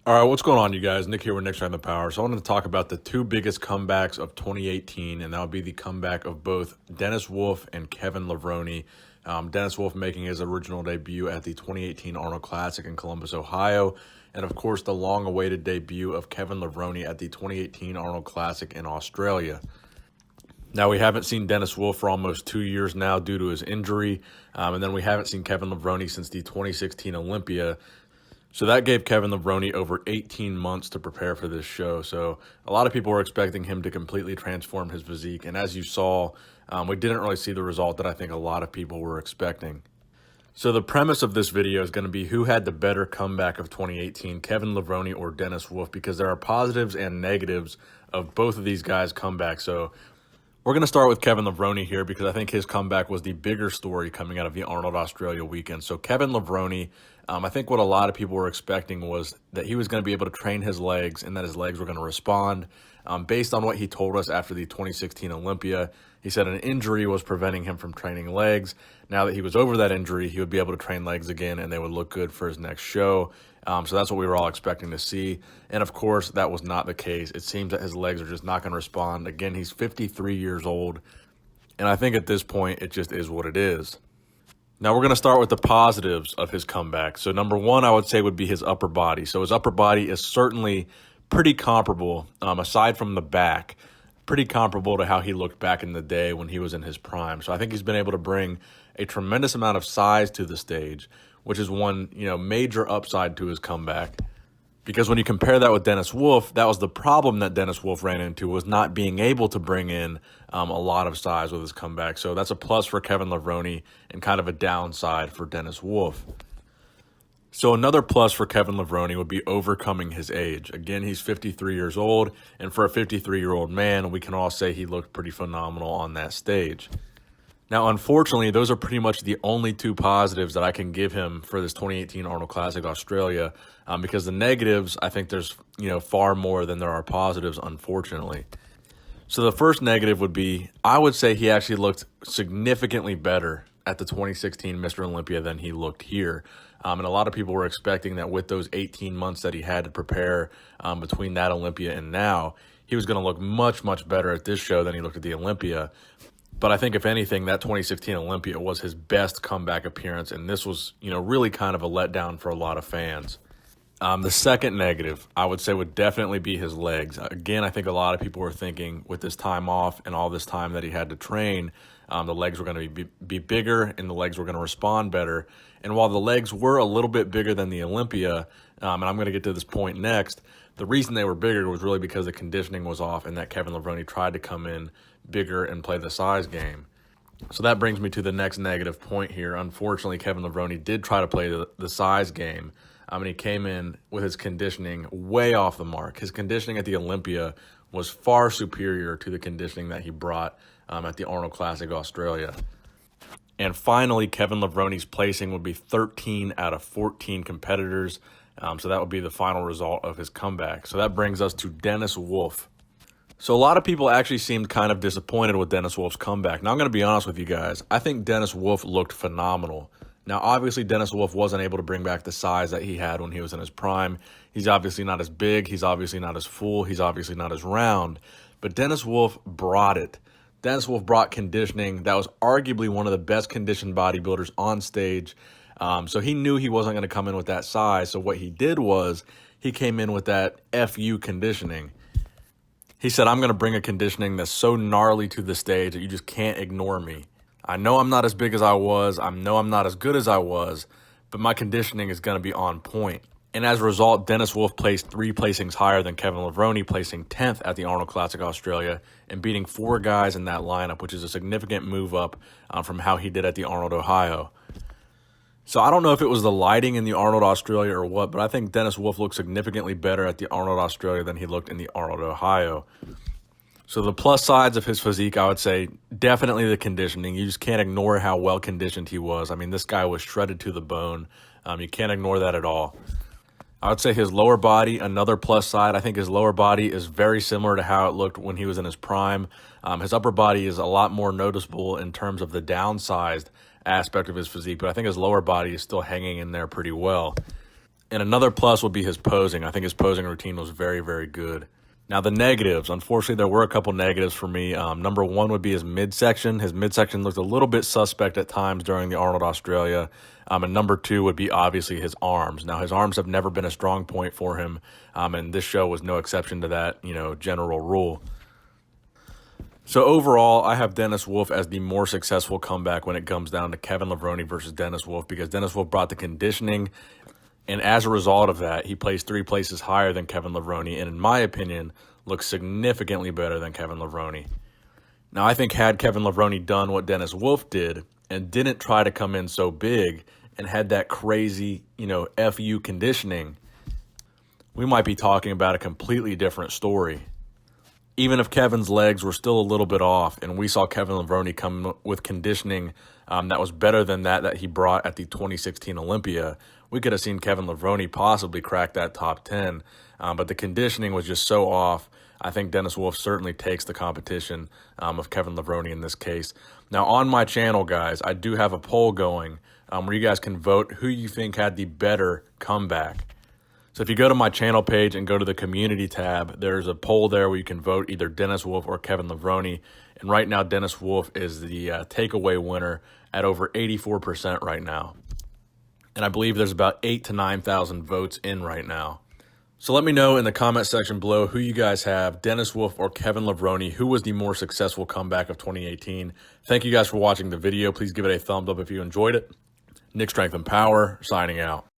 All right, what's going on, you guys? Nick here with Nick's Trying the Power. So I wanted to talk about the two biggest comebacks of 2018, and that would be the comeback of both Dennis Wolf and Kevin Levrone. Dennis Wolf making his original debut at the 2018 Arnold Classic in Columbus, Ohio, and of course the long-awaited debut of Kevin Levrone at the 2018 Arnold Classic in Australia. Now, we haven't seen Dennis Wolf for almost 2 years now due to his injury, and then we haven't seen Kevin Levrone since the 2016 Olympia. So that gave Kevin Levrone over 18 months to prepare for this show. So a lot of people were expecting him to completely transform his physique. And as you saw, we didn't really see the result that I think a lot of people were expecting. So the premise of this video is going to be who had the better comeback of 2018, Kevin Levrone or Dennis Wolf, because there are positives and negatives of both of these guys' comebacks. So we're going to start with Kevin Levrone here because I think his comeback was the bigger story coming out of the Arnold Australia weekend. So Kevin Levrone, I think what a lot of people were expecting was that he was going to be able to train his legs and that his legs were going to respond. Based on what he told us after the 2016 Olympia, he said an injury was preventing him from training legs. Now that he was over that injury, he would be able to train legs again and they would look good for his next show. So that's what we were all expecting to see. And of course, that was not the case. It seems that his legs are just not going to respond. Again, he's 53 years old. And I think at this point, it just is what it is. Now we're going to start with the positives of his comeback. So number one, I would say would be his upper body. So his upper body is certainly pretty comparable, aside from the back, pretty comparable to how he looked back in the day when he was in his prime. So I think he's been able to bring a tremendous amount of size to the stage, which is one, major upside to his comeback. Because when you compare that with Dennis Wolf, that was the problem that Dennis Wolf ran into, was not being able to bring in a lot of size with his comeback. So that's a plus for Kevin Levrone and kind of a downside for Dennis Wolf. So another plus for Kevin Levrone would be overcoming his age. Again, he's 53 years old, and for a 53-year-old man, we can all say he looked pretty phenomenal on that stage. Now, unfortunately, those are pretty much the only two positives that I can give him for this 2018 Arnold Classic Australia, because the negatives, I think there's, far more than there are positives, unfortunately. So the first negative would be, I would say he actually looked significantly better at the 2016 Mr. Olympia than he looked here. And a lot of people were expecting that with those 18 months that he had to prepare between that Olympia and now, he was going to look much, much better at this show than he looked at the Olympia. But I think, if anything, that 2016 Olympia was his best comeback appearance, and this was, really kind of a letdown for a lot of fans. The second negative, I would say, would definitely be his legs. Again, I think a lot of people were thinking with this time off and all this time that he had to train, the legs were going to be bigger and the legs were going to respond better. And while the legs were a little bit bigger than the Olympia, and I'm going to get to this point next, the reason they were bigger was really because the conditioning was off and that Kevin Levrone tried to come in bigger and play the size game. So that brings me to the next negative point here. Unfortunately, Kevin Levrone did try to play the size game. And he came in with his conditioning way off the mark. His conditioning at the Olympia was far superior to the conditioning that he brought at the Arnold Classic Australia. And finally, Kevin Levrone's placing would be 13 out of 14 competitors. So that would be the final result of his comeback. So that brings us to Dennis Wolf. So a lot of people actually seemed kind of disappointed with Dennis Wolf's comeback. Now, I'm going to be honest with you guys. I think Dennis Wolf looked phenomenal. Now, obviously, Dennis Wolf wasn't able to bring back the size that he had when he was in his prime. He's obviously not as big. He's obviously not as full. He's obviously not as round. But Dennis Wolf brought it. Dennis Wolf brought conditioning. That was arguably one of the best conditioned bodybuilders on stage. So he knew he wasn't going to come in with that size. So what he did was he came in with that FU conditioning. He said, I'm going to bring a conditioning that's so gnarly to the stage that you just can't ignore me. I know I'm not as big as I was. I know I'm not as good as I was, but my conditioning is going to be on point. And as a result, Dennis Wolf placed 3 placings higher than Kevin Levrone, placing 10th at the Arnold Classic Australia and beating 4 guys in that lineup, which is a significant move up from how he did at the Arnold, Ohio. So I don't know if it was the lighting in the Arnold Australia or what, but I think Dennis Wolf looked significantly better at the Arnold Australia than he looked in the Arnold, Ohio. So the plus sides of his physique, I would say, definitely the conditioning. You just can't ignore how well conditioned he was. I mean, this guy was shredded to the bone. You can't ignore that at all. I would say his lower body, another plus side. I think his lower body is very similar to how it looked when he was in his prime. His upper body is a lot more noticeable in terms of the downsized aspect of his physique, but I think his lower body is still hanging in there pretty well. And another plus would be his posing. I think his posing routine was very, very good. Now, the negatives. Unfortunately, there were a couple negatives for me. Number one would be his midsection. His midsection looked a little bit suspect at times during the Arnold Australia. And number two would be obviously his arms. Now, his arms have never been a strong point for him, and this show was no exception to that, general rule. So overall, I have Dennis Wolf as the more successful comeback when it comes down to Kevin Levrone versus Dennis Wolf, because Dennis Wolf brought the conditioning, and as a result of that, he placed 3 places higher than Kevin Levrone, and in my opinion, looks significantly better than Kevin Levrone. Now, I think had Kevin Levrone done what Dennis Wolf did and didn't try to come in so big and had that crazy, FU conditioning, we might be talking about a completely different story. Even if Kevin's legs were still a little bit off and we saw Kevin Levrone come with conditioning that was better than that he brought at the 2016 Olympia, we could have seen Kevin Levrone possibly crack that top 10. But the conditioning was just so off. I think Dennis Wolf certainly takes the competition of Kevin Levrone in this case. Now, on my channel, guys, I do have a poll going where you guys can vote who you think had the better comeback. So if you go to my channel page and go to the community tab, there's a poll there where you can vote either Dennis Wolf or Kevin Levrone. And right now, Dennis Wolf is the takeaway winner at over 84% right now. And I believe there's about 8,000 to 9,000 votes in right now. So let me know in the comment section below who you guys have, Dennis Wolf or Kevin Levrone. Who was the more successful comeback of 2018? Thank you guys for watching the video. Please give it a thumbs up if you enjoyed it. Nick Strength and Power, signing out.